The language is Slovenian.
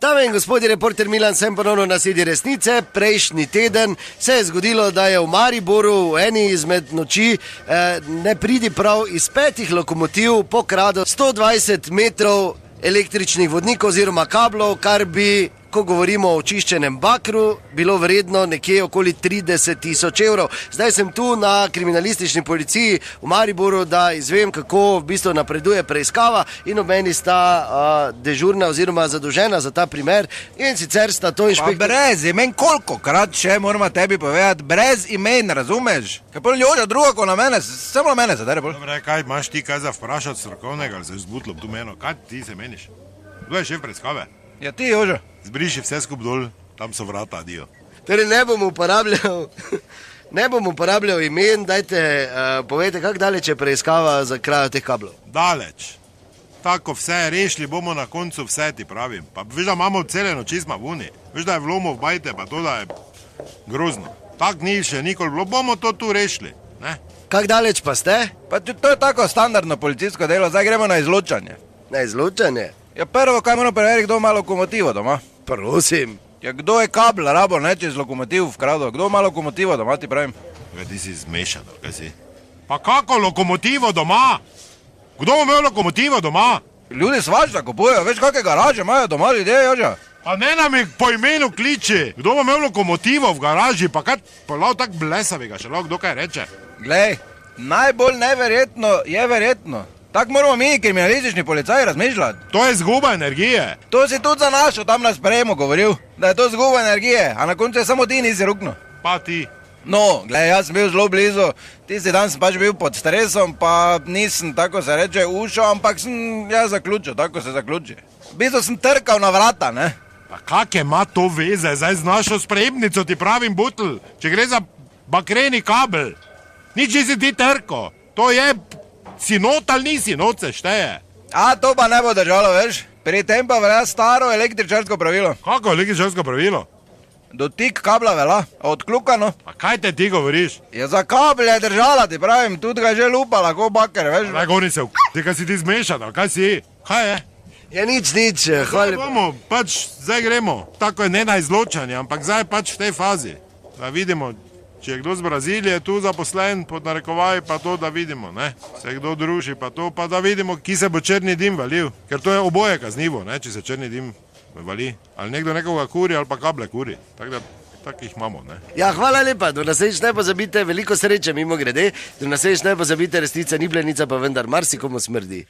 Dame in gospodje, reporter Milan, sem ponovno na sedi resnice. Prejšnji teden se je zgodilo, da je v Mariboru v eni izmed noči ne pridi prav iz 5 lokomotiv pokradel 120 metrov električnih vodnikov oziroma kablov, kar bi, ko govorimo o očiščenem bakru, bilo vredno nekje okoli 30.000 evrov. Zdaj sem tu na kriminalistični policiji v Mariboru, da izvem, kako v bistvu napreduje preiskava, in ob meni sta dežurna oziroma zadolžena za ta primer, in sicer sta to inšpektor... Pa brez imen, kolikokrat še moramo tebi povedati, brez imen, razumeš? Kaj pol Joža druga, ko na mene, samo na mene zadere bolj. Dobre, kaj imaš ti kaj za vprašati strokovnega, ali se je zbutlo tu meno? Kaj ti se meniš? Kdo je šef preiskave? Ja ti, Joža. Zbriši vse skup dol, tam so vrata, adijo. Torej ne bom uporabljal imen, dajte, povejte, kako daleč je preiskava za krajo teh kablov? Daleč. Tako vse, rešili bomo na koncu vse, ti pravim. Pa veš, da imamo cele noči smo vuni. Veš, da je vlomo v bajte, pa to, da je grozno. Tak ni še nikoli bilo, bomo to tu rešili, ne? Kako daleč pa ste? Pa to je tako standardno policijsko delo, zdaj gremo na izločanje. Na izločanje? Ja prvo, kaj moramo preveriti, kdo ima lokomotivo doma? Prosim. Ja kdo je kabel rabo, ne, čez lokomotiv vkradel? Kdo ima lokomotivo doma, ti pravim? Kaj ti si zmešan, kaj si? Pa kako lokomotivo doma? Kdo ima lokomotivo doma? Ljudi svača kupujejo, veš kakve garaže imajo doma ljudje, Joža? Pa ne nam jih po imenu kliči. Kdo ima lokomotivo v garaži, pa kaj polav tak blesavega, še lahko kdo kaj reče? Glej, najbolj neverjetno je verjetno. Tako moramo mi, kriminalistični policaji, razmišljati. To je zguba energije. To si tudi za našo tam na sprejemu govoril, da je to zguba energije, a na koncu je samo ti nisi rukno. Pa ti. No, glej, jaz sem bil zelo blizu, tisti dan sem pač bil pod stresom, pa nisem, tako se reče, ušel, ampak sem jaz zaključil, tako se zaključi. V bistvu sem trkal na vrata, ne? Pa kak ima to veze zdaj z našo sprejemnico, ti pravim, Butl, če gre za bakreni kabel? Nič si ti trko, to je... Si not ali nisi, not se šteje. A to pa ne bo držalo, veš? Pri tem pa velja staro električarsko pravilo. Kako električarsko pravilo? Dotik kabla velja, odkljukano. Pa kaj te ti govoriš? Ja za kabel je držala, ti pravim, tudi ga je že lupa, lahko baker, veš? Ne goni se ti, kaj si ti zmešan, kaj si? Kaj je? Ja nič, hvala. Bomo, pač zdaj gremo, tako je ne na izločanje, ampak zdaj pač v tej fazi. Da vidimo, če je kdo z Brazilije tu zaposlen, pod narekovaji, pa to, da vidimo, ne? Se kdo druži, pa to, pa da vidimo, ki se bo črni dim valil. Ker to je oboje kaznivo, ne? Če se črni dim vali. Ali nekdo nekoga kuri, ali pa kable kuri. Tako da, tak jih imamo, ne? Ja, hvala lepa, do naslednjič ne pozabite, veliko sreče mimo grede, do naslednjič ne pozabite, resnica ni blenica, pa vendar marsikomu smrdi.